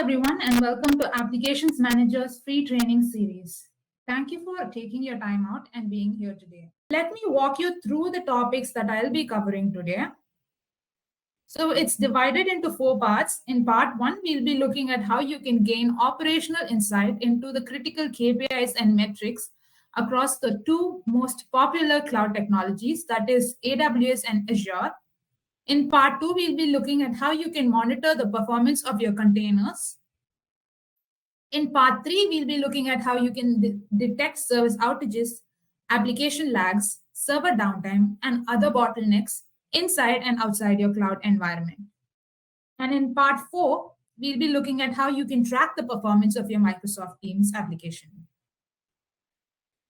everyone, and welcome to Applications Manager's free training series. Thank you for taking your time out and being here today. Let me walk you through the topics that I'll be covering today. So it's divided into 4 parts. In part 1, we'll be looking at how you can gain operational insight into the critical KPIs and metrics across the 2 most popular cloud technologies, that is AWS and Azure. In part 2, we'll be looking at how you can monitor the performance of your containers. In part 3, we'll be looking at how you can detect service outages, application lags, server downtime, and other bottlenecks inside and outside your cloud environment. And in part 4, we'll be looking at how you can track the performance of your Microsoft Teams application.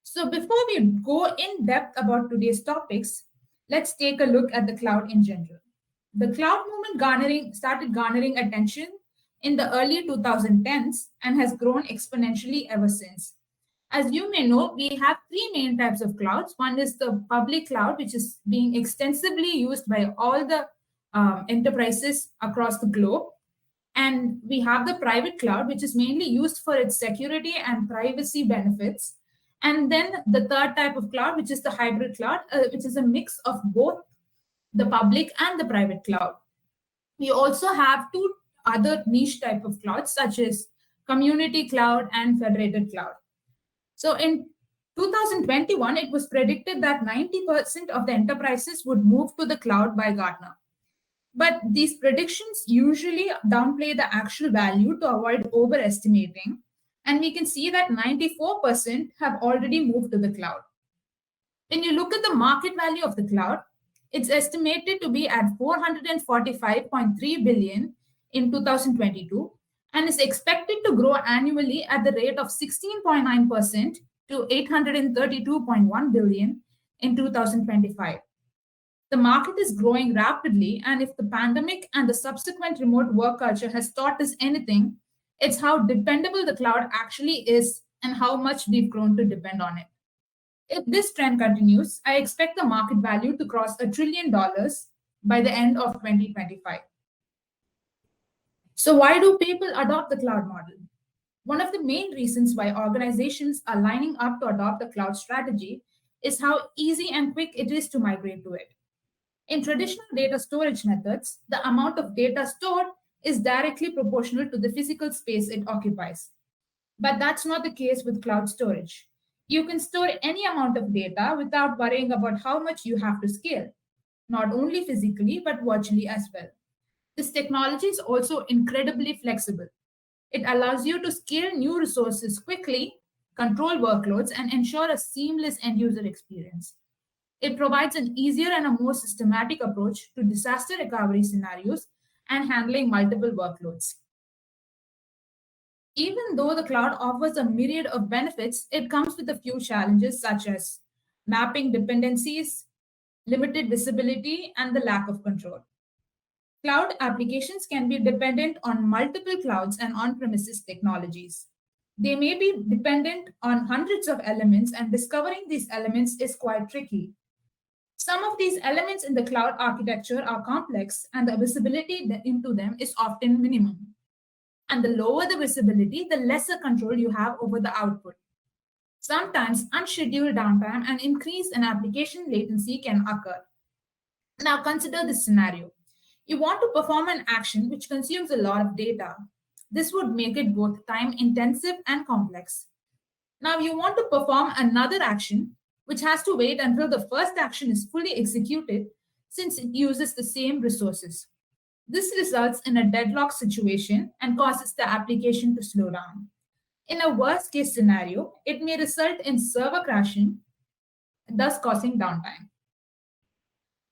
So before we go in depth about today's topics, let's take a look at the cloud in general. The cloud movement started garnering attention in the early 2010s and has grown exponentially ever since. As you may know, we have 3 main types of clouds. One is the public cloud, which is being extensively used by all the enterprises across the globe. And we have the private cloud, which is mainly used for its security and privacy benefits. And then the third type of cloud, which is the hybrid cloud, which is a mix of both the public and the private cloud. We also have 2 other niche type of clouds, such as community cloud and federated cloud. So in 2021, it was predicted that 90% of the enterprises would move to the cloud by Gartner. But these predictions usually downplay the actual value to avoid overestimating. And we can see that 94% have already moved to the cloud. When you look at the market value of the cloud, it's estimated to be at $445.3 billion in 2022 and is expected to grow annually at the rate of 16.9% to $832.1 billion in 2025. The market is growing rapidly, and if the pandemic and the subsequent remote work culture has taught us anything, it's how dependable the cloud actually is and how much we've grown to depend on it. If this trend continues, I expect the market value to cross $1 trillion by the end of 2025. So why do people adopt the cloud model? One of the main reasons why organizations are lining up to adopt the cloud strategy is how easy and quick it is to migrate to it. In traditional data storage methods, the amount of data stored is directly proportional to the physical space it occupies. But that's not the case with cloud storage. You can store any amount of data without worrying about how much you have to scale, not only physically, but virtually as well. This technology is also incredibly flexible. It allows you to scale new resources quickly, control workloads, and ensure a seamless end-user experience. It provides an easier and a more systematic approach to disaster recovery scenarios and handling multiple workloads. Even though the cloud offers a myriad of benefits, it comes with a few challenges such as mapping dependencies, limited visibility, and the lack of control. Cloud applications can be dependent on multiple clouds and on-premises technologies. They may be dependent on hundreds of elements, and discovering these elements is quite tricky. Some of these elements in the cloud architecture are complex, and the visibility into them is often minimum. And the lower the visibility, the lesser control you have over the output. Sometimes unscheduled downtime and increase in application latency can occur. Now consider this scenario. You want to perform an action which consumes a lot of data. This would make it both time intensive and complex. Now you want to perform another action which has to wait until the first action is fully executed since it uses the same resources. This results in a deadlock situation and causes the application to slow down. In a worst-case scenario, it may result in server crashing, thus causing downtime.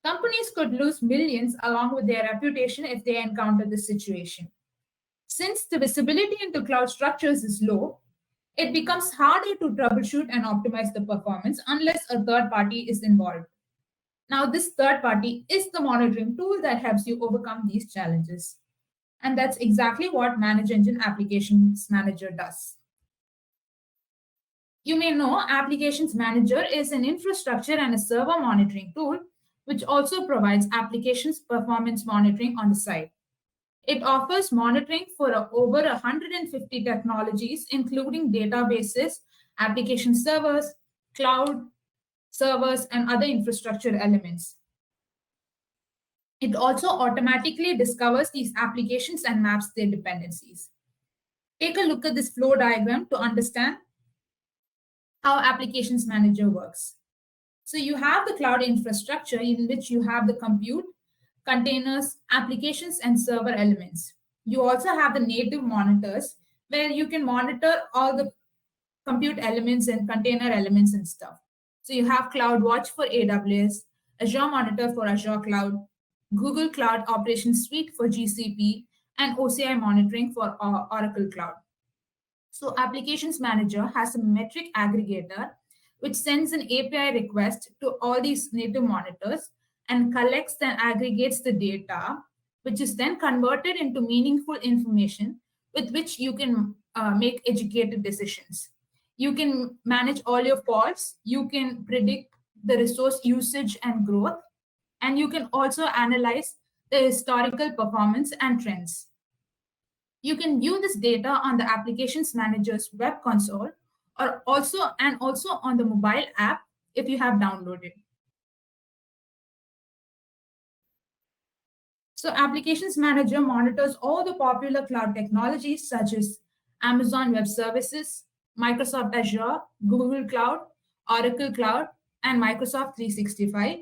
Companies could lose millions along with their reputation if they encounter this situation. Since the visibility into cloud structures is low, it becomes harder to troubleshoot and optimize the performance unless a third party is involved. Now, this third party is the monitoring tool that helps you overcome these challenges. And that's exactly what ManageEngine Applications Manager does. You may know Applications Manager is an infrastructure and a server monitoring tool, which also provides applications performance monitoring on the side. It offers monitoring for over 150 technologies, including databases, application servers, cloud servers, and other infrastructure elements. It also automatically discovers these applications and maps their dependencies. Take a look at this flow diagram to understand how Applications Manager works. So you have the cloud infrastructure in which you have the compute, containers, applications, and server elements. You also have the native monitors where you can monitor all the compute elements and container elements and stuff. So you have CloudWatch for AWS, Azure Monitor for Azure Cloud, Google Cloud Operations Suite for GCP, and OCI monitoring for Oracle Cloud. So Applications Manager has a metric aggregator which sends an API request to all these native monitors and collects and aggregates the data, which is then converted into meaningful information with which you can make educated decisions. You can manage all your pods, you can predict the resource usage and growth, and you can also analyze the historical performance and trends. You can view this data on the Applications Manager's web console or also on the mobile app if you have downloaded. So Applications Manager monitors all the popular cloud technologies such as Amazon Web Services, Microsoft Azure, Google Cloud, Oracle Cloud, and Microsoft 365,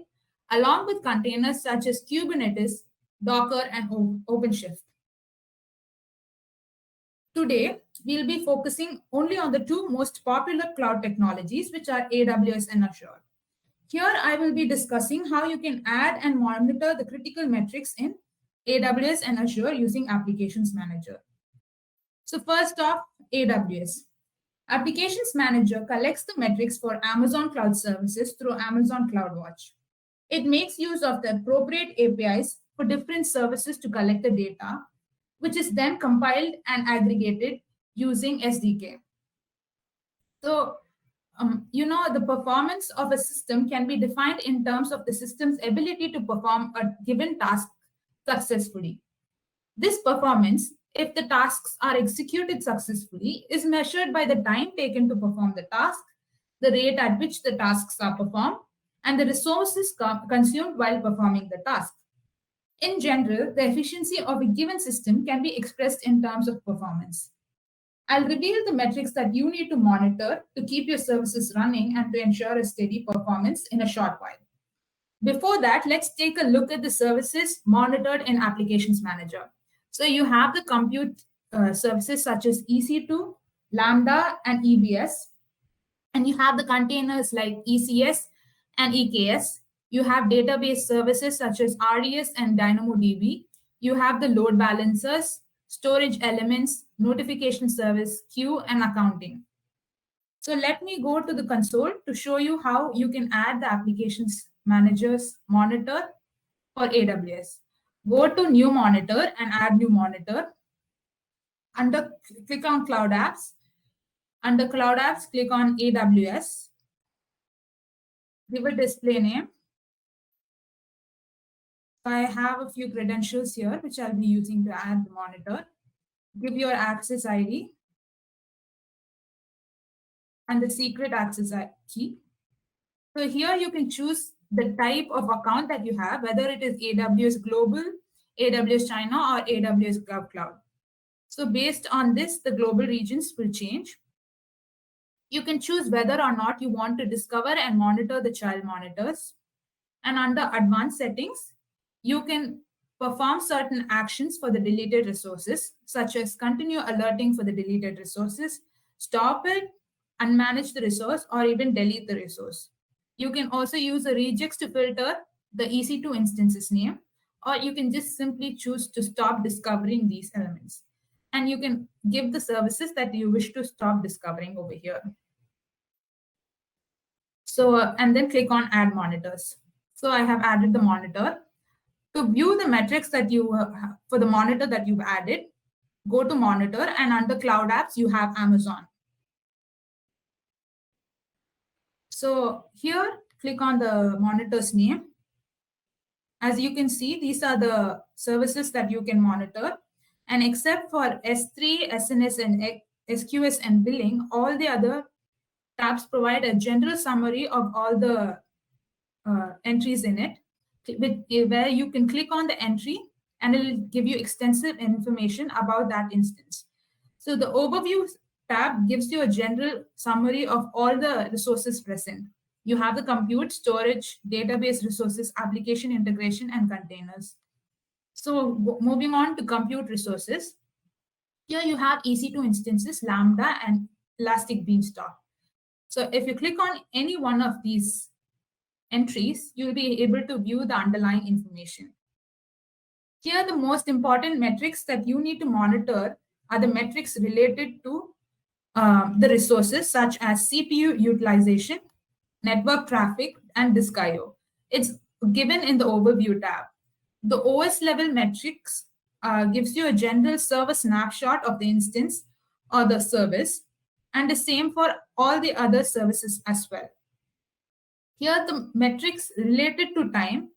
along with containers such as Kubernetes, Docker, and OpenShift. Today, we'll be focusing only on the two most popular cloud technologies, which are AWS and Azure. Here, I will be discussing how you can add and monitor the critical metrics in AWS and Azure using Applications Manager. So first off, AWS. Applications Manager collects the metrics for Amazon Cloud Services through Amazon CloudWatch. It makes use of the appropriate APIs for different services to collect the data, which is then compiled and aggregated using SDK. So, the performance of a system can be defined in terms of the system's ability to perform a given task successfully. This performance, if the tasks are executed successfully, is measured by the time taken to perform the task, the rate at which the tasks are performed, and the resources consumed while performing the task. In general, the efficiency of a given system can be expressed in terms of performance. I'll reveal the metrics that you need to monitor to keep your services running and to ensure a steady performance in a short while. Before that, let's take a look at the services monitored in Applications Manager. So you have the compute services such as EC2, Lambda, and EBS. And you have the containers like ECS and EKS. You have database services such as RDS and DynamoDB. You have the load balancers, storage elements, notification service, queue, and accounting. So let me go to the console to show you how you can add the Applications Manager's monitor for AWS. Go to New Monitor and add New Monitor. Click on Cloud Apps. Under Cloud Apps, click on AWS. Give a display name. I have a few credentials here, which I'll be using to add the monitor. Give your access ID and the secret access key. So here you can choose the type of account that you have, whether it is AWS Global, AWS China, or AWS Cloud. So based on this, the global regions will change. You can choose whether or not you want to discover and monitor the child monitors. And under advanced settings, you can perform certain actions for the deleted resources, such as continue alerting for the deleted resources, stop it, unmanage the resource, or even delete the resource. You can also use the regex to filter the EC2 instance's name, or you can just simply choose to stop discovering these elements. And you can give the services that you wish to stop discovering over here. So, and then click on Add Monitors. So I have added the monitor. To view the metrics that you for the monitor that you've added, go to Monitor, and under Cloud Apps, you have Amazon. So here, click on the monitor's name. As you can see, these are the services that you can monitor. And except for S3, SNS, and SQS and billing, all the other tabs provide a general summary of all the entries in it, where you can click on the entry and it will give you extensive information about that instance. So the overview tab gives you a general summary of all the resources present. You have the compute, storage, database resources, application integration, and containers. So moving on to compute resources, here you have EC2 instances, Lambda, and Elastic Beanstalk. So if you click on any one of these entries, you'll be able to view the underlying information. Here, the most important metrics that you need to monitor are the metrics related to the resources, such as CPU utilization, network traffic, and disk I/O. It's given in the overview tab. The OS level metrics gives you a general server snapshot of the instance or the service, and the same for all the other services as well. Here, the metrics related to time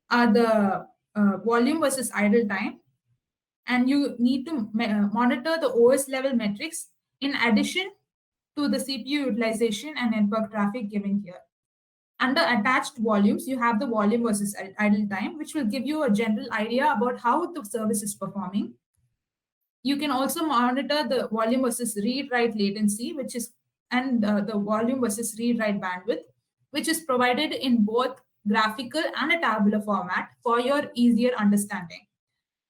are the volume versus idle time, and you need to monitor the OS level metrics in addition to the CPU utilization and network traffic given here. Under attached volumes, you have the volume versus idle time, which will give you a general idea about how the service is performing. You can also monitor the volume versus read-write latency, which is and the volume versus read-write bandwidth, which is provided in both graphical and a tabular format for your easier understanding.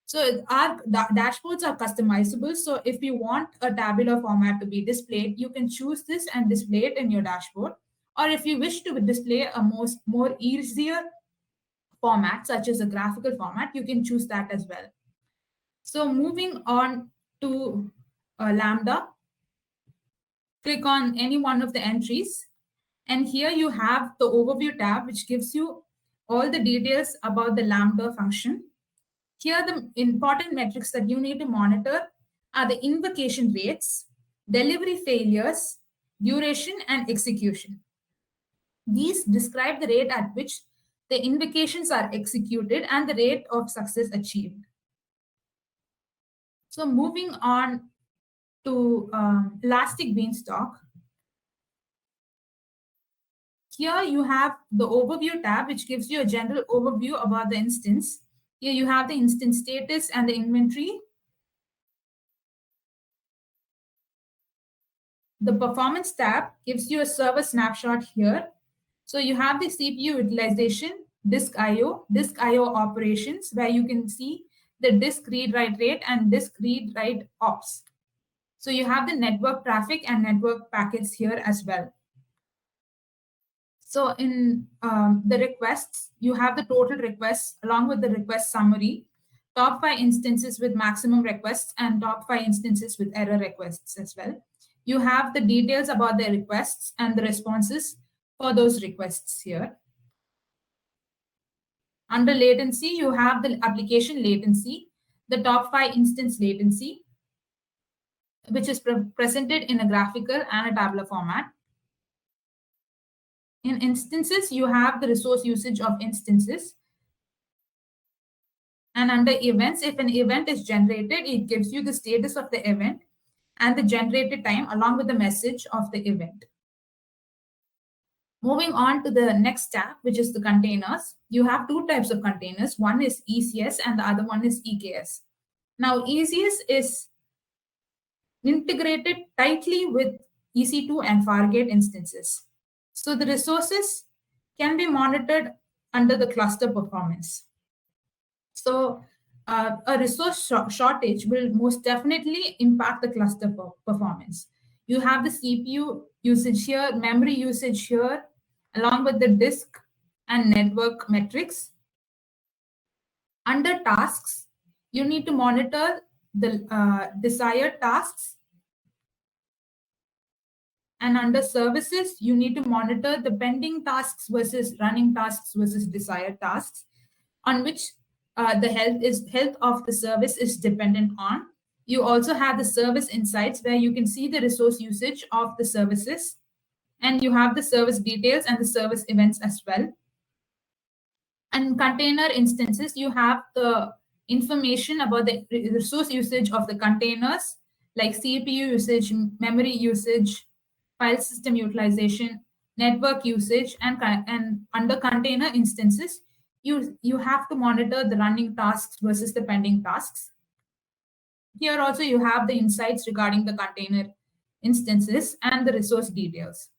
So our dashboards are customizable. So if you want a tabular format to be displayed, you can choose this and display it in your dashboard. Or if you wish to display a more easier format, such as a graphical format, you can choose that as well. So moving on to Lambda, click on any one of the entries. And here you have the overview tab, which gives you all the details about the Lambda function. Here, the important metrics that you need to monitor are the invocation rates, delivery failures, duration, and execution. These describe the rate at which the invocations are executed and the rate of success achieved. So moving on to Elastic Beanstalk. Here you have the overview tab, which gives you a general overview about the instance. Here you have the instance status and the inventory. The performance tab gives you a server snapshot here. So you have the CPU utilization, disk I/O operations, where you can see the disk read-write rate and disk read-write ops. So you have the network traffic and network packets here as well. So in the requests, you have the total requests along with the request summary, top 5 instances with maximum requests, and top 5 instances with error requests as well. You have the details about the requests and the responses for those requests here. Under latency, you have the application latency, the top 5 instance latency, which is presented in a graphical and a tabular format. In instances, you have the resource usage of instances. And under events, if an event is generated, it gives you the status of the event and the generated time along with the message of the event. Moving on to the next tab, which is the containers. You have 2 types of containers. One is ECS and the other one is EKS. Now, ECS is integrated tightly with EC2 and Fargate instances. So the resources can be monitored under the cluster performance. So a resource shortage will most definitely impact the cluster performance. You have the CPU usage here, memory usage here, along with the disk and network metrics. Under tasks, you need to monitor the desired tasks. And under services, you need to monitor the pending tasks versus running tasks versus desired tasks, on which the health of the service is dependent on. You also have the service insights, where you can see the resource usage of the services, and you have the service details and the service events as well. And container instances, you have the information about the resource usage of the containers, like CPU usage, memory usage, file system utilization, network usage, and under container instances, you have to monitor the running tasks versus the pending tasks. Here also you have the insights regarding the container instances and the resource details.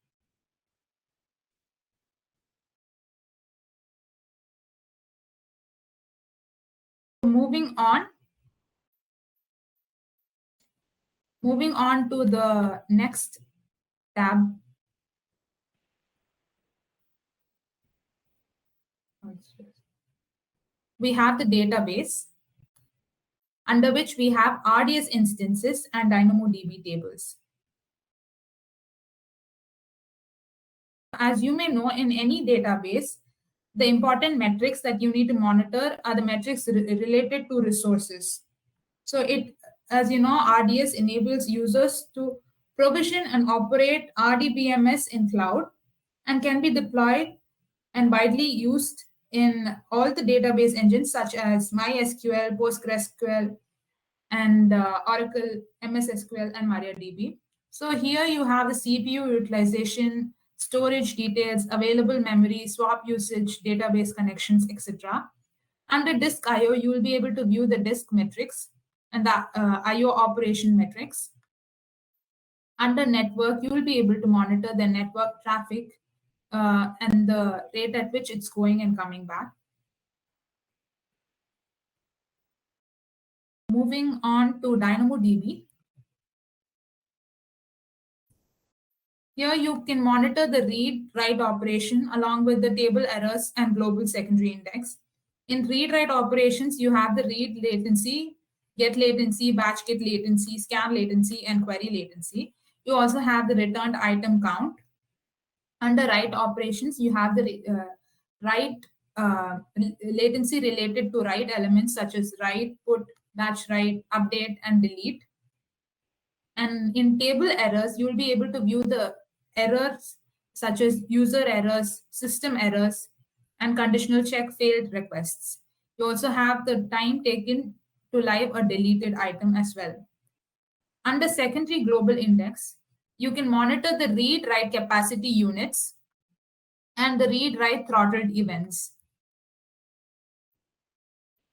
Moving on to the next tab. We have the database, under which we have RDS instances and DynamoDB tables. As you may know, in any database, the important metrics that you need to monitor are the metrics related to resources. So as you know, RDS enables users to provision and operate RDBMS in cloud and can be deployed and widely used in all the database engines such as MySQL, PostgreSQL, and Oracle, MS SQL, and MariaDB. So here you have the CPU utilization, storage details, available memory, swap usage, database connections, etc. Under disk IO, you will be able to view the disk metrics and the IO operation metrics. Under network, you will be able to monitor the network traffic and the rate at which it's going and coming back. Moving on to DynamoDB. Here you can monitor the read-write operation along with the table errors and global secondary index. In read-write operations, you have the read latency, get latency, batch get latency, scan latency, and query latency. You also have the returned item count. Under write operations, you have the write latency related to write elements such as write, put, batch write, update, and delete. And in table errors, you will be able to view the errors such as user errors, system errors, and conditional check failed requests. You also have the time taken to live a deleted item as well. Under secondary global index, you can monitor the read-write capacity units and the read-write throttled events.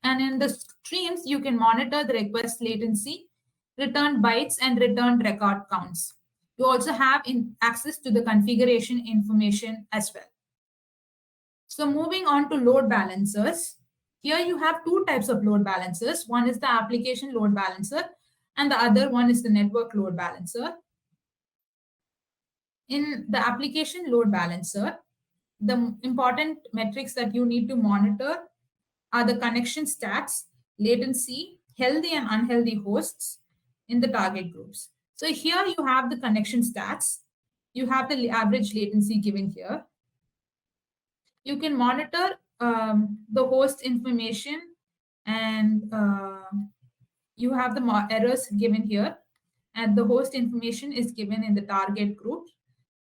And in the streams, you can monitor the request latency, returned bytes, and returned record counts. You also have access to the configuration information as well. So moving on to load balancers. Here you have two types of load balancers. One is the application load balancer, and the other one is the network load balancer. In the application load balancer, the important metrics that you need to monitor are the connection stats, latency, healthy and unhealthy hosts in the target groups. So here you have the connection stats. You have the average latency given here. You can monitor the host information, and you have the errors given here, and the host information is given in the target group.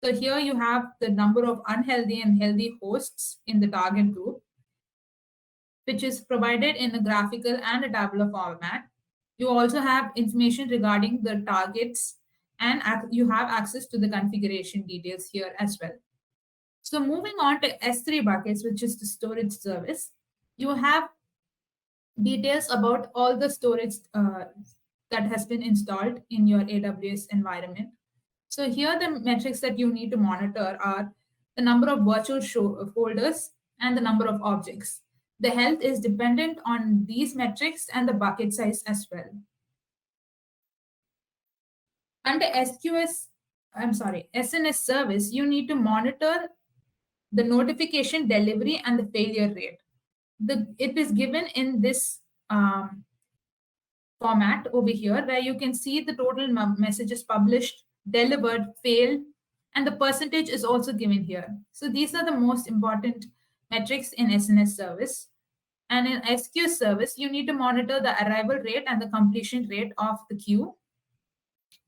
So here you have the number of unhealthy and healthy hosts in the target group, which is provided in a graphical and a tabular format. You also have information regarding the targets, and you have access to the configuration details here as well. So moving on to S3 buckets, which is the storage service, you have details about all the storage that has been installed in your AWS environment. So here the metrics that you need to monitor are the number of virtual folders and the number of objects. The health is dependent on these metrics and the bucket size as well. Under SNS service, you need to monitor the notification delivery and the failure rate. It is given in this format over here, where you can see the total messages published, delivered, failed, and the percentage is also given here. So these are the most important metrics in SNS service. And in SQ service, you need to monitor the arrival rate and the completion rate of the queue.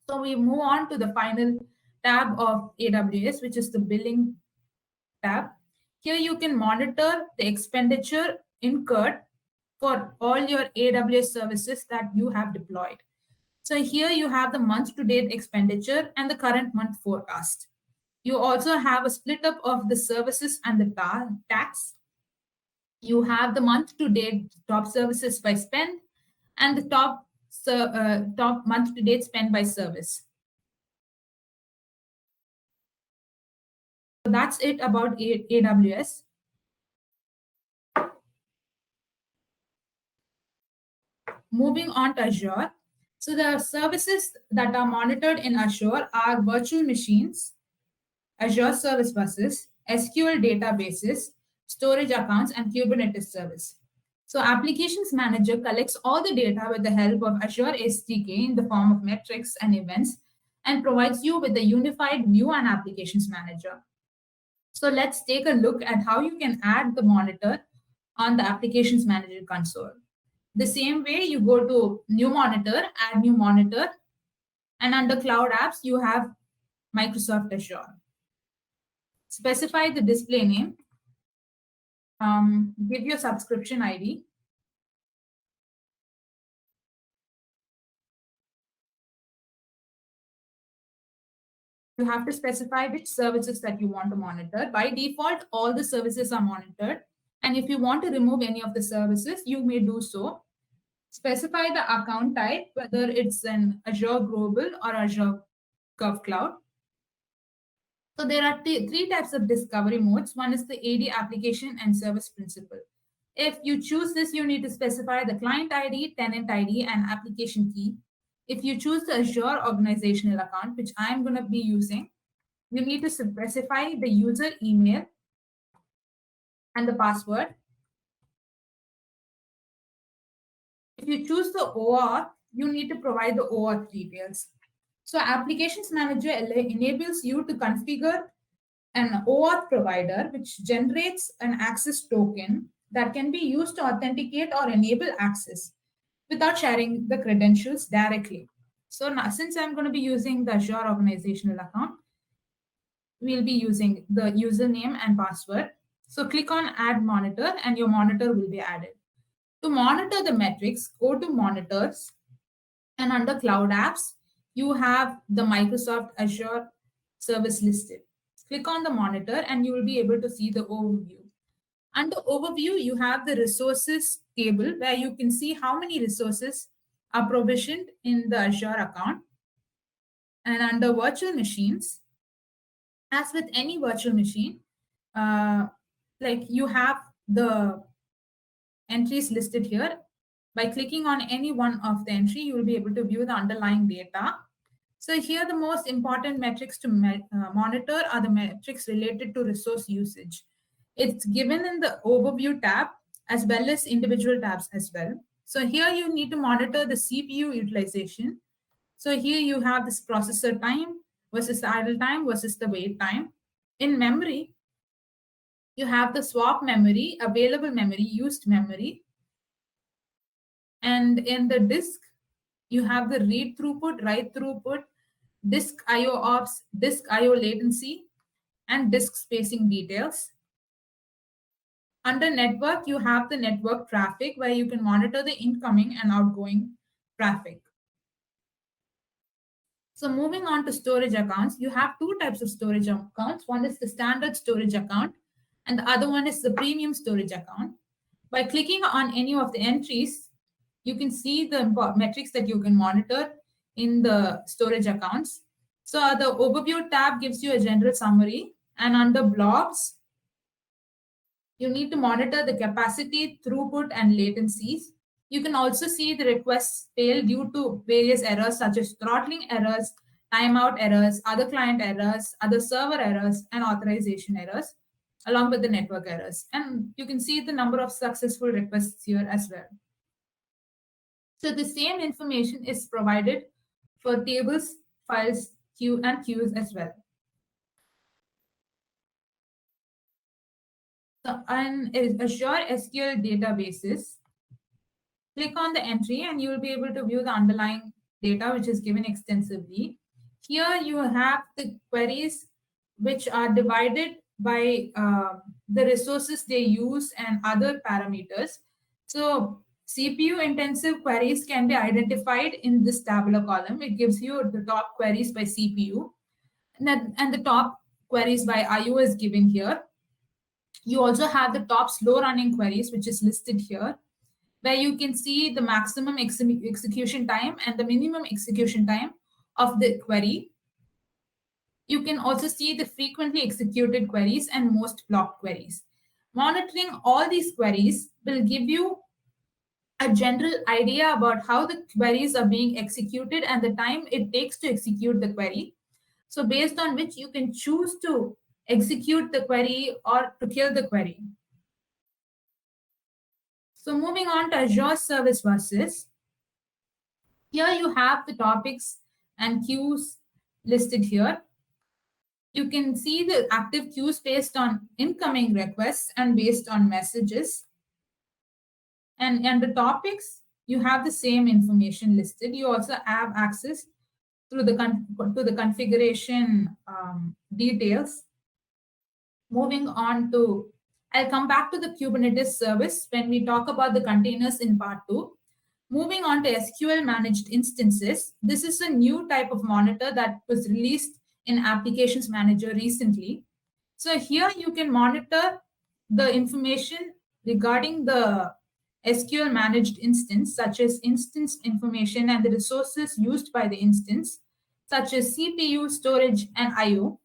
So we move on to the final tab of AWS, which is the billing tab. Here you can monitor the expenditure incurred for all your AWS services that you have deployed. So here you have the month to date expenditure and the current month forecast. You also have a split up of the services and the tax. You have the month to date top services by spend and the top month to date spend by service. So that's it about AWS. Moving on to Azure. So the services that are monitored in Azure are virtual machines, Azure service buses, SQL databases, storage accounts, and Kubernetes service. So Applications Manager collects all the data with the help of Azure SDK in the form of metrics and events and provides you with a unified view and Applications Manager. So let's take a look at how you can add the monitor on the Applications Manager console. The same way, you go to New Monitor, Add New Monitor, and under Cloud Apps, you have Microsoft Azure. Specify the display name, give your subscription ID. You have to specify which services that you want to monitor. By default, all the services are monitored. And if you want to remove any of the services, you may do so. Specify the account type, whether it's an Azure Global or Azure Curve Cloud. So there are three types of discovery modes. One is the AD application and service principal. If you choose this, you need to specify the client ID, tenant ID, and application key. If you choose the Azure organizational account, which I'm going to be using, you need to specify the user email and the password. If you choose the OAuth, you need to provide the OAuth details. So Applications Manager enables you to configure an OAuth provider, which generates an access token that can be used to authenticate or enable access without sharing the credentials directly. So now, since I'm going to be using the Azure organizational account, we'll be using the username and password. So click on Add Monitor and your monitor will be added. To monitor the metrics, go to Monitors, and under Cloud Apps, you have the Microsoft Azure service listed. Click on the monitor and you will be able to see the overview. Under Overview, you have the resources table where you can see how many resources are provisioned in the Azure account. And under Virtual Machines, as with any virtual machine, like you have the entries listed here. By clicking on any one of the entry, you will be able to view the underlying data. So here the most important metrics to monitor are the metrics related to resource usage. It's given in the Overview tab as well as individual tabs as well. So here you need to monitor the CPU utilization. So here you have this processor time versus the idle time versus the wait time. In memory, you have the swap memory, available memory, used memory. And in the disk, you have the read throughput, write throughput, disk IO ops, disk IO latency, and disk spacing details. Under network, you have the network traffic where you can monitor the incoming and outgoing traffic. So moving on to storage accounts, you have two types of storage accounts. One is the standard storage account and the other one is the premium storage account. By clicking on any of the entries, you can see the metrics that you can monitor in the storage accounts. So the Overview tab gives you a general summary, and under Blobs, you need to monitor the capacity, throughput, and latencies. You can also see the requests fail due to various errors such as throttling errors, timeout errors, other client errors, other server errors, and authorization errors, along with the network errors. And you can see the number of successful requests here as well. So the same information is provided for tables, files, and queues as well. So on Azure SQL databases, click on the entry and you will be able to view the underlying data which is given extensively. Here you have the queries which are divided by the resources they use and other parameters. So CPU intensive queries can be identified in this tabular column. It gives you the top queries by CPU and the top queries by IO is given here. You also have the top slow running queries, which is listed here, where you can see the maximum execution time and the minimum execution time of the query. You can also see the frequently executed queries and most blocked queries. Monitoring all these queries will give you a general idea about how the queries are being executed and the time it takes to execute the query. So based on which you can choose to execute the query or to kill the query. So moving on to Azure Service Buses. Here you have the topics and queues listed here. You can see the active queues based on incoming requests and based on messages. And the topics, you have the same information listed. You also have access to the configuration details. Moving on to, I'll come back to the Kubernetes service when we talk about the containers in part 2. Moving on to SQL managed instances, this is a new type of monitor that was released in Applications Manager recently. So here you can monitor the information regarding the SQL managed instance, such as instance information and the resources used by the instance, such as CPU, storage, and IO.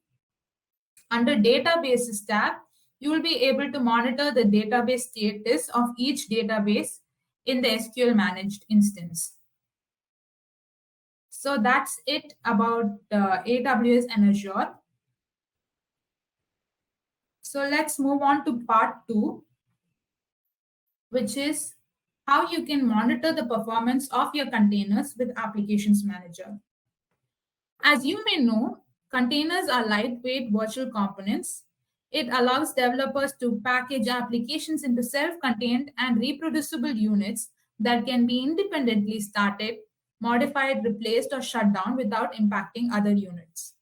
Under Databases tab, you will be able to monitor the database status of each database in the SQL managed instance. So that's it about AWS and Azure. So let's move on to part 2, which is how you can monitor the performance of your containers with Applications Manager. As you may know, containers are lightweight virtual components. It allows developers to package applications into self-contained and reproducible units that can be independently started, modified, replaced, or shut down without impacting other units.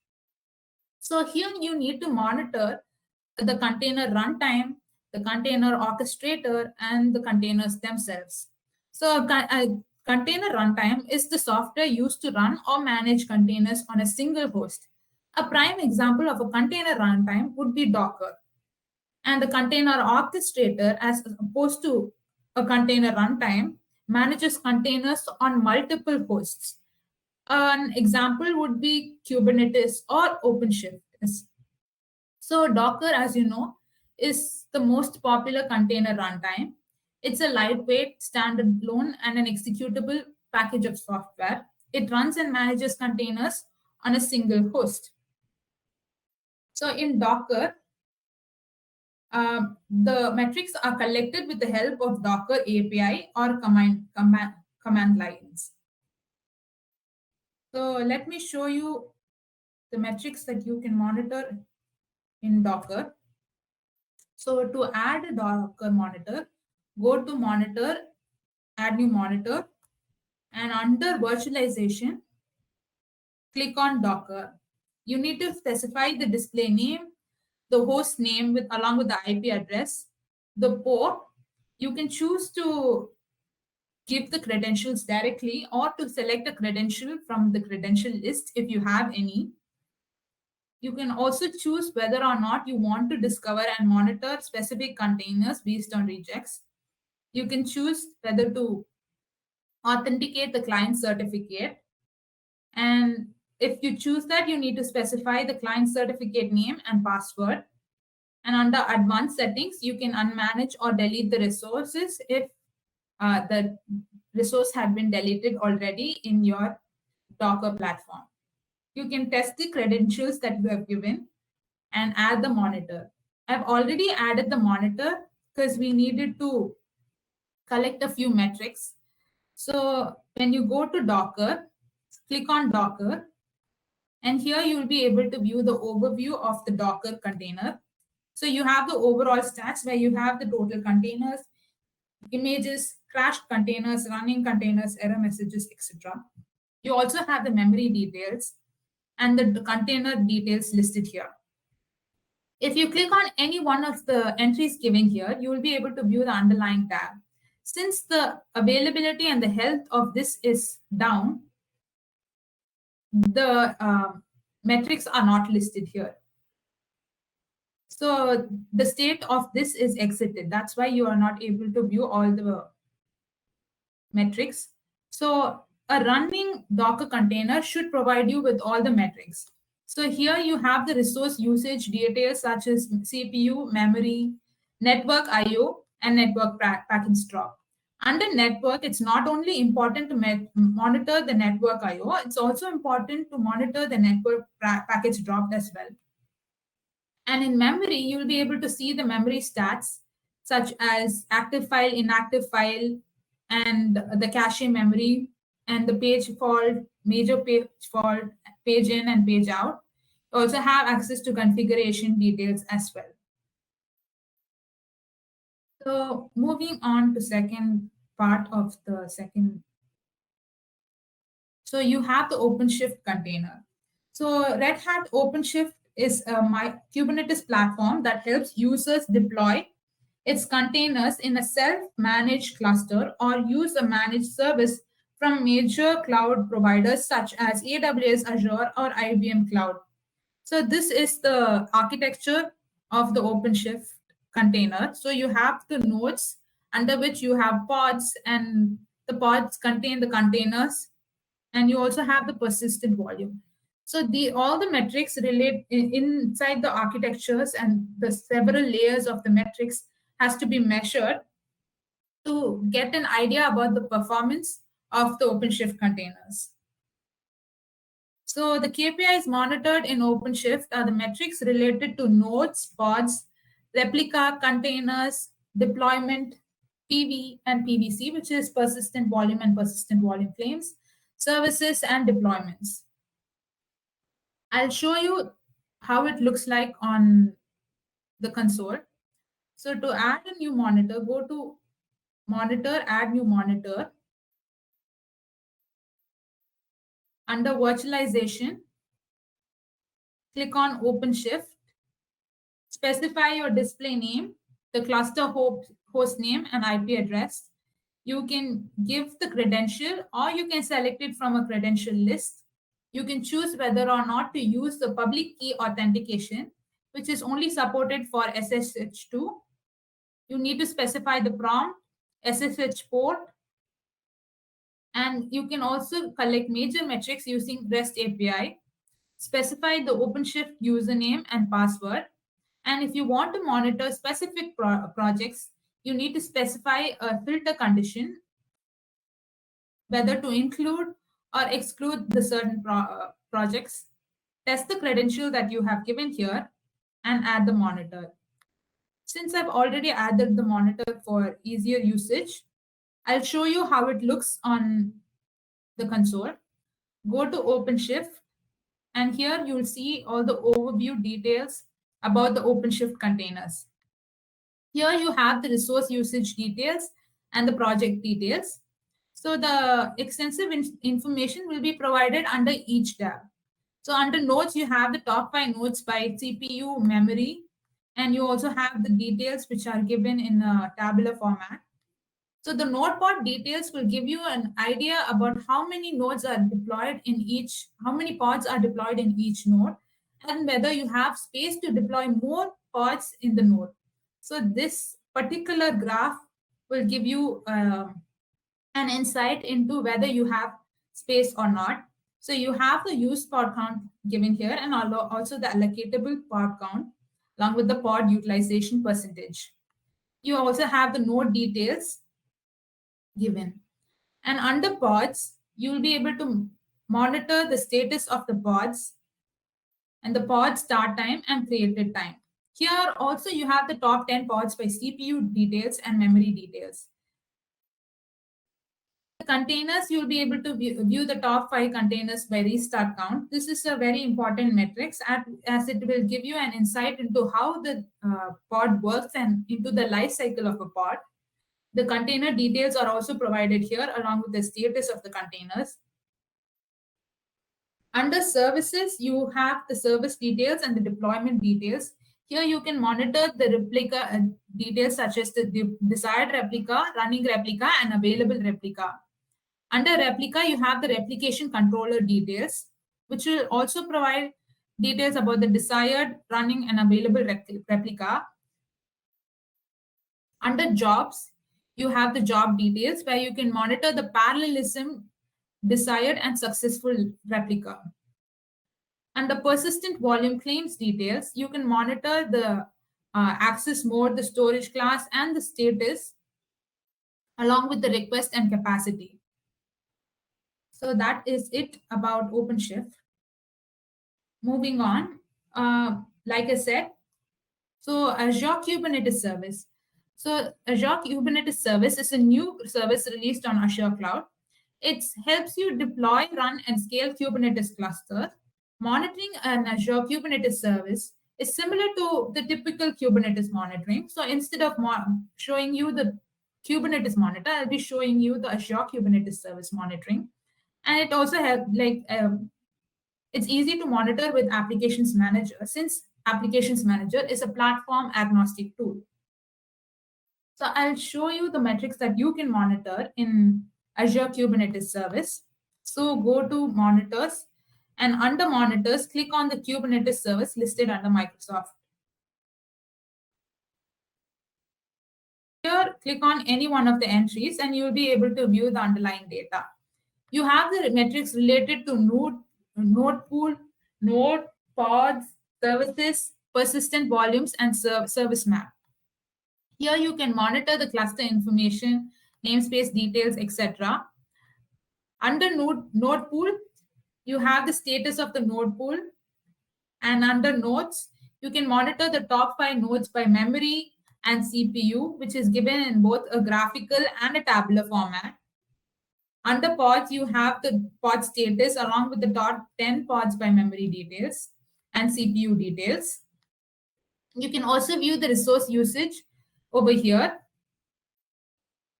So here you need to monitor the container runtime, the container orchestrator, and the containers themselves. So a container runtime is the software used to run or manage containers on a single host. A prime example of a container runtime would be Docker. And the container orchestrator, as opposed to a container runtime, manages containers on multiple hosts. An example would be Kubernetes or OpenShift. So Docker, as you know, is the most popular container runtime. It's a lightweight, standalone, and an executable package of software. It runs and manages containers on a single host. So in Docker, the metrics are collected with the help of Docker API or command lines. So let me show you the metrics that you can monitor in Docker. So to add a Docker monitor, go to Monitor, Add New Monitor, and under Virtualization, click on Docker. You need to specify the display name, the host name along with the IP address, the port. You can choose to give the credentials directly or to select a credential from the credential list if you have any. You can also choose whether or not you want to discover and monitor specific containers based on regex. You can choose whether to authenticate the client certificate. And if you choose that, you need to specify the client certificate name and password. And under advanced settings, you can unmanage or delete the resources if the resource had been deleted already in your Docker platform. You can test the credentials that you have given and add the monitor. I've already added the monitor because we needed to collect a few metrics. So when you go to Docker, click on Docker, and here you will be able to view the overview of the Docker container. So you have the overall stats where you have the total containers, images, crashed containers, running containers, error messages, etc. You also have the memory details and the container details listed here. If you click on any one of the entries given here, you will be able to view the underlying tab. Since the availability and the health of this is down, the metrics are not listed here. So the state of this is exited. That's why you are not able to view all the metrics. So a running Docker container should provide you with all the metrics. So here you have the resource usage details such as CPU, memory, network IO, and network package drop. Under network, it's not only important to monitor the network IO, it's also important to monitor the network package drop as well. And in memory, you'll be able to see the memory stats such as active file, inactive file, and the cache memory, and the page fault, major page fault, page in and page out. You also have access to configuration details as well. So moving on to second part of the second. So you have the OpenShift container. So Red Hat OpenShift is my Kubernetes platform that helps users deploy its containers in a self-managed cluster or use a managed service from major cloud providers such as AWS, Azure, or IBM Cloud. So this is the architecture of the OpenShift container. So you have the nodes under which you have pods, and the pods contain the containers, and you also have the persistent volume. So the all the metrics relate inside the architectures, and the several layers of the metrics has to be measured to get an idea about the performance of the OpenShift containers. So the KPIs monitored in OpenShift are the metrics related to nodes, pods, replica containers, deployment, PV and PVC, which is persistent volume and persistent volume claims, services and deployments. I'll show you how it looks like on the console. So to add a new monitor, go to Monitor, Add New Monitor. Under Virtualization, click on OpenShift. Specify your display name, the cluster host name and IP address. You can give the credential, or you can select it from a credential list. You can choose whether or not to use the public key authentication, which is only supported for SSH2. You need to specify the prompt, SSH port, and you can also collect major metrics using REST API. Specify the OpenShift username and password. And if you want to monitor specific projects, you need to specify a filter condition, whether to include or exclude the certain projects. Test the credential that you have given here and add the monitor. Since I've already added the monitor for easier usage, I'll show you how it looks on the console. Go to OpenShift, and here you'll see all the overview details about the OpenShift containers. Here you have the resource usage details and the project details. So the extensive information will be provided under each tab. So under nodes, you have the top 5 nodes by CPU, memory, and you also have the details which are given in a tabular format. So the node pod details will give you an idea about how many nodes are deployed in each, how many pods are deployed in each node, and whether you have space to deploy more pods in the node. So this particular graph will give you an insight into whether you have space or not. So you have the use pod count given here, and also the allocatable pod count along with the pod utilization percentage. You also have the node details given. And under pods, you'll be able to monitor the status of the pods and the pod start time and created time. Here also you have the top 10 pods by CPU details and memory details. The containers, you'll be able to view the top 5 containers by restart count. This is a very important metrics as it will give you an insight into how the pod works and into the life cycle of a pod. The container details are also provided here along with the status of the containers. Under services, you have the service details and the deployment details. Here you can monitor the replica details such as the desired replica, running replica, and available replica. Under replica, you have the replication controller details, which will also provide details about the desired, running, and available replica. Under jobs, you have the job details where you can monitor the parallelism, desired, and successful replica. Under persistent volume claims details, you can monitor the access mode, the storage class, and the status along with the request and capacity. So that is it about OpenShift. Moving on, like I said, so Azure Kubernetes Service. So Azure Kubernetes Service is a new service released on Azure Cloud. It helps you deploy, run, and scale Kubernetes clusters. Monitoring an Azure Kubernetes service is similar to the typical Kubernetes monitoring. So instead of showing you the Kubernetes monitor, I'll be showing you the Azure Kubernetes service monitoring. And it also helps, it's easy to monitor with Applications Manager, since Applications Manager is a platform agnostic tool. So I'll show you the metrics that you can monitor in Azure Kubernetes Service. So go to Monitors, and under Monitors, click on the Kubernetes service listed under Microsoft. Here, click on any one of the entries, and you'll be able to view the underlying data. You have the metrics related to node pool, node, pods, services, persistent volumes, and service map. Here you can monitor the cluster information, namespace details, etc. Under node pool, you have the status of the node pool. And under nodes, you can monitor the top 5 nodes by memory and CPU, which is given in both a graphical and a tabular format. Under pods, you have the pod status along with the top 10 pods by memory details and CPU details. You can also view the resource usage over here.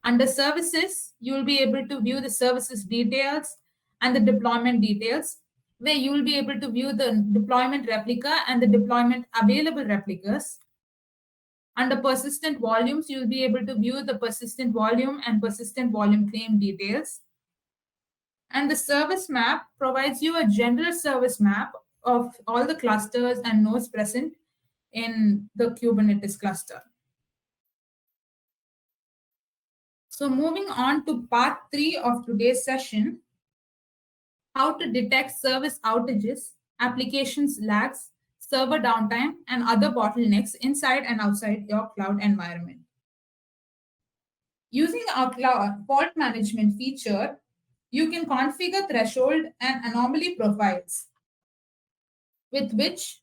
Under services, you will be able to view the services details and the deployment details, where you will be able to view the deployment replica and the deployment available replicas. Under persistent volumes, you will be able to view the persistent volume and persistent volume claim details. And the service map provides you a general service map of all the clusters and nodes present in the Kubernetes cluster. So moving on to part 3 of today's session, how to detect service outages, applications lags, server downtime, and other bottlenecks inside and outside your cloud environment. Using our cloud fault management feature, you can configure threshold and anomaly profiles, with which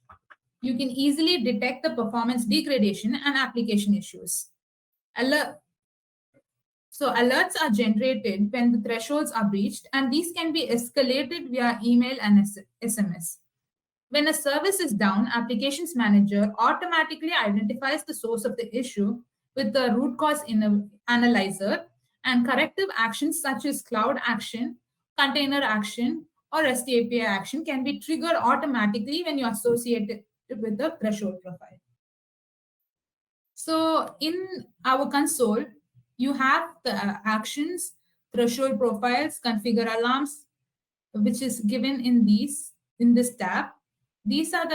you can easily detect the performance degradation and application issues. So alerts are generated when the thresholds are breached, and these can be escalated via email and SMS. When a service is down, Applications Manager automatically identifies the source of the issue with the root cause analyzer, and corrective actions such as cloud action, container action, or REST API action can be triggered automatically when you associate it with the threshold profile. So in our console, you have the actions, threshold profiles, configure alarms, which is given in this tab. These are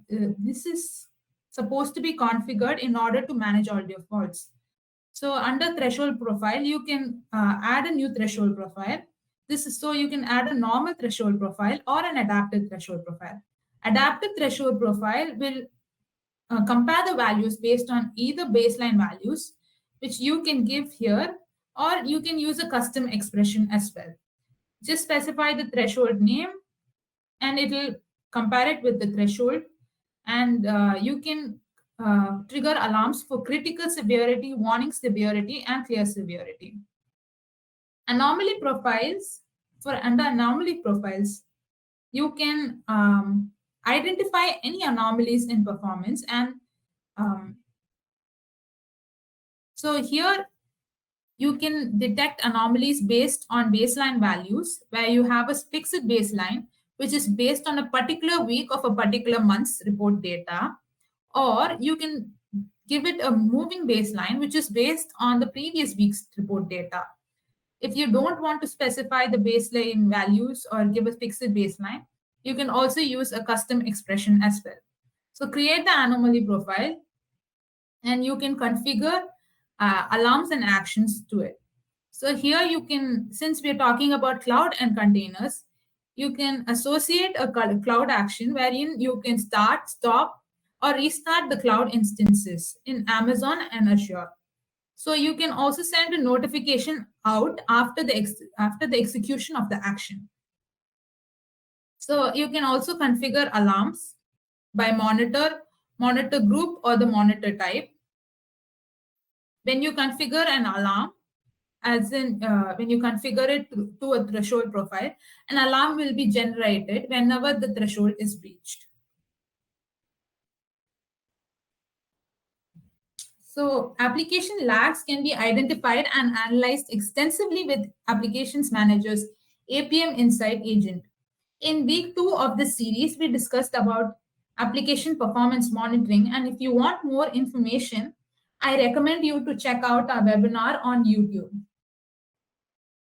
this is supposed to be configured in order to manage all your faults. So under threshold profile, you can add a new threshold profile. This is so you can add a normal threshold profile or an adaptive threshold profile. Adaptive threshold profile will compare the values based on either baseline values, which you can give here, or you can use a custom expression as well. Just specify the threshold name, and it will compare it with the threshold, and you can trigger alarms for critical severity, warning severity, and clear severity. Anomaly profiles, under anomaly profiles, you can identify any anomalies in performance, and so here you can detect anomalies based on baseline values, where you have a fixed baseline, which is based on a particular week of a particular month's report data, or you can give it a moving baseline, which is based on the previous week's report data. If you don't want to specify the baseline values or give a fixed baseline, you can also use a custom expression as well. So create the anomaly profile and you can configure alarms and actions to it. So here you can, since we're talking about cloud and containers, you can associate a cloud action wherein you can start, stop, or restart the cloud instances in Amazon and Azure. So you can also send a notification out after after the execution of the action. So you can also configure alarms by monitor group, or the monitor type. When you configure an alarm, as in when you configure it to a threshold profile, an alarm will be generated whenever the threshold is breached. So application lags can be identified and analyzed extensively with Applications Manager's APM Insight agent. In week 2 of this series, we discussed about application performance monitoring. And if you want more information, I recommend you to check out our webinar on YouTube.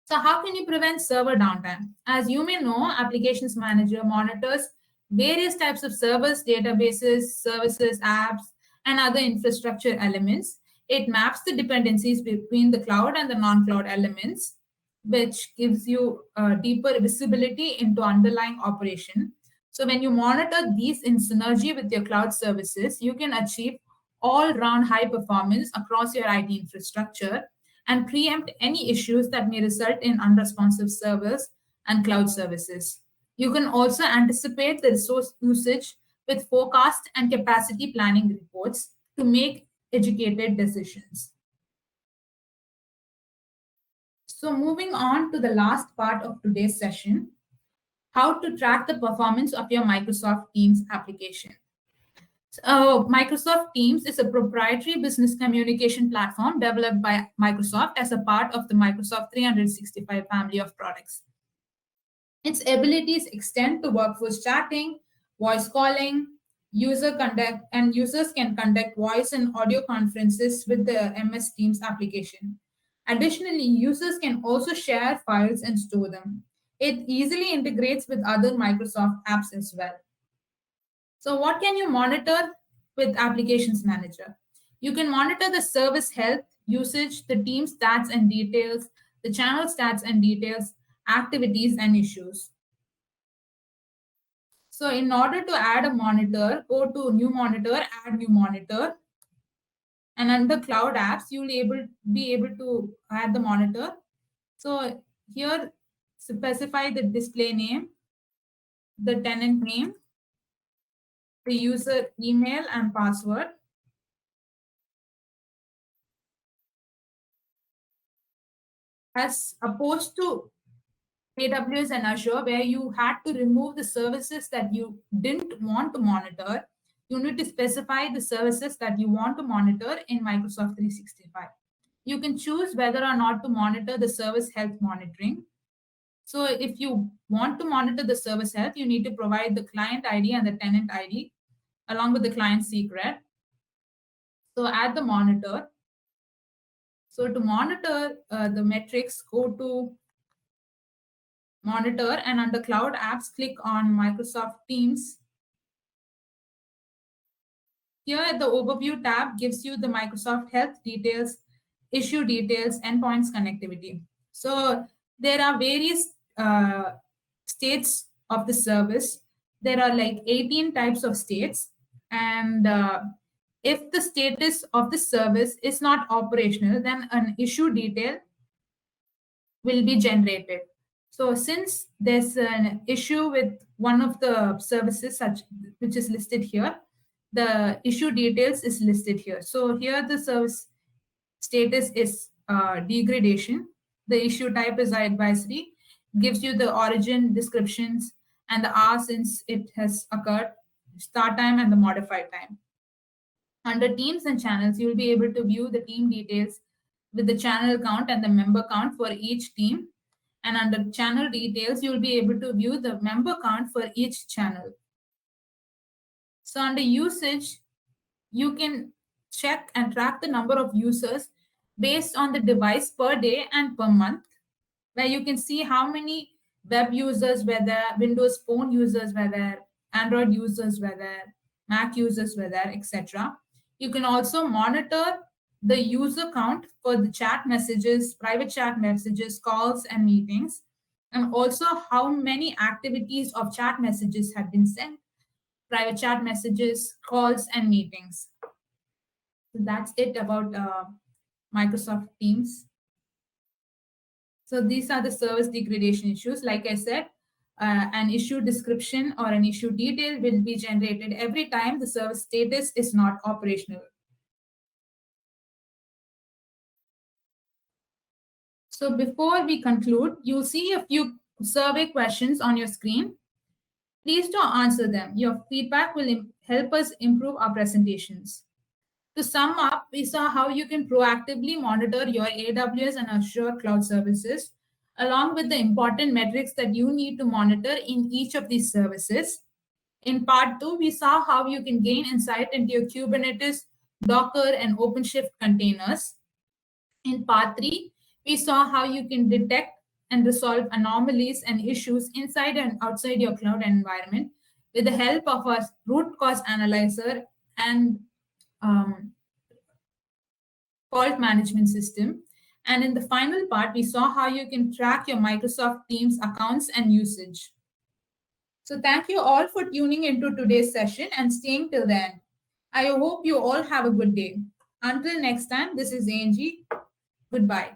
So how can you prevent server downtime? As you may know, Applications Manager monitors various types of servers, databases, services, apps, and other infrastructure elements. It maps the dependencies between the cloud and the non-cloud elements, which gives you deeper visibility into underlying operation. So when you monitor these in synergy with your cloud services, you can achieve all-round high performance across your IT infrastructure and preempt any issues that may result in unresponsive servers and cloud services. You can also anticipate the resource usage with forecast and capacity planning reports to make educated decisions. So moving on to the last part of today's session, how to track the performance of your Microsoft Teams application. Microsoft Teams is a proprietary business communication platform developed by Microsoft as a part of the Microsoft 365 family of products. Its abilities extend to workforce chatting, voice calling, users can conduct voice and audio conferences with the MS Teams application. Additionally, users can also share files and store them. It easily integrates with other Microsoft apps as well. So what can you monitor with Applications Manager? You can monitor the service health, usage, the team stats and details, the channel stats and details, activities and issues. So in order to add a monitor, go to new monitor, add new monitor. And under cloud apps, you'll be able to add the monitor. So here, specify the display name, the tenant name, the user email and password. As opposed to AWS and Azure, where you had to remove the services that you didn't want to monitor, you need to specify the services that you want to monitor in Microsoft 365. You can choose whether or not to monitor the service health monitoring. So if you want to monitor the service health, you need to provide the client ID and the tenant ID along with the client secret. So add the monitor. So to monitor the metrics, go to monitor and under cloud apps, click on Microsoft Teams. Here the overview tab gives you the Microsoft Health details, issue details, endpoints connectivity. So there are various states of the service. There are like 18 types of states. And if the status of the service is not operational, then an issue detail will be generated. So since there's an issue with one of the services which is listed here, the issue details is listed here. So here the service status is degradation. The issue type is advisory, gives you the origin, descriptions, and the hour since it has occurred, start time, and the modified time. Under teams and channels, you will be able to view the team details with the channel count and the member count for each team. And under channel details, you will be able to view the member count for each channel. So under usage, you can check and track the number of users based on the device per day and per month, where you can see how many web users were there, Windows Phone users were there, Android users were there, Mac users were there, etc. You can also monitor the user count for the chat messages, private chat messages, calls, and meetings, and also how many activities of chat messages have been sent, private chat messages, calls, and meetings. So that's it about Microsoft Teams. So these are the service degradation issues. Like I said, an issue description or an issue detail will be generated every time the service status is not operational. So before we conclude, you'll see a few survey questions on your screen. Please do answer them. Your feedback will help us improve our presentations. To sum up, we saw how you can proactively monitor your AWS and Azure cloud services, along with the important metrics that you need to monitor in each of these services. In part 2, we saw how you can gain insight into your Kubernetes, Docker, and OpenShift containers. In part 3, we saw how you can detect and resolve anomalies and issues inside and outside your cloud environment with the help of a root cause analyzer and fault management system. And in the final part, we saw how you can track your Microsoft Teams accounts and usage. So thank you all for tuning into today's session and staying till the end. I hope you all have a good day. Until next time, this is Angie. Goodbye.